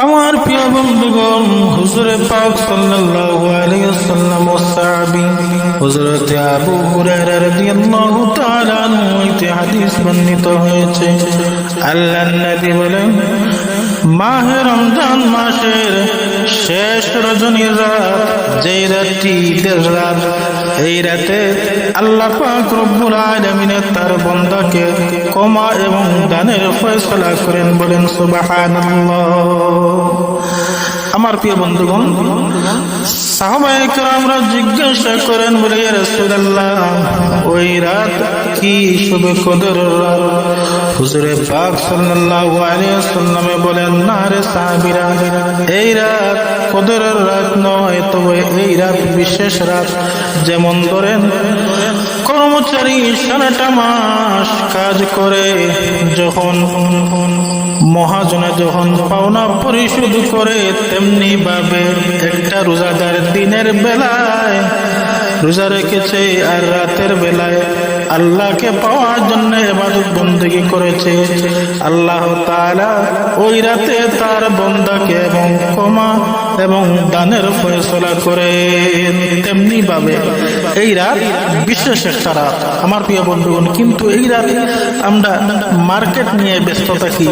আমার প্রিয় বন্ধুগণ, হুজুরে পাক সাল্লাল্লাহু আলাইহি ওয়াসাল্লাম ও সাহাবী হযরত আবু হুরায়রা রাদিয়াল্লাহু তাআলা আনহু হতে হাদিস বর্ণিত হয়েছে। আল্লাহর নবী বলেন, মাহে রমজান মাসের শেষ রজনীর রাত, যেই রাতটি ঈদের রাত, এই রাতে আল্লাহ পাক রব্বুল আলামিন তার বান্দাকে ক্ষমা এবং দানের ফয়সালা করেন। বলেন সুবহানাল্লাহ। আমার প্রিয় বন্ধুগণ, সাহাবায়ে কেরামরা জিজ্ঞাসা করেন, বলে ইয়া রাসূলুল্লাহ, ওই রাত কি শুধু কদরের রাত? হুজুরে পাক সাল্লাল্লাহু আলাইহি ওয়াসাল্লাম বলেন, না রে সাহাবীরা, এই রাত কদরের রাত নয়, তবে এই রাত বিশেষ রাত। যেমন ধরেন, কর্মচারী সারাটা মাস কাজ করে, যখন মহাজনে যখন পাওনা পরিশোধ করে, তেমনি ভাবে একটা রোজাদার দিনের বেলায় রোজা রেখেছে আর রাতের বেলায় আল্লাহকে পাওয়ার জন্য ইবাদত বন্দেগী করেছে। আল্লাহ তাআলা ওই রাতে তার বান্দাকে এবং ক্ষমা এবং দানের ফয়সালা করেন। তেমনি ভাবে এই রাত বিশেষ একটা রাত। আমার প্রিয় বন্ধুগণ, কিন্তু এই রাতে আমরা মার্কেট নিয়ে ব্যস্ত থাকি।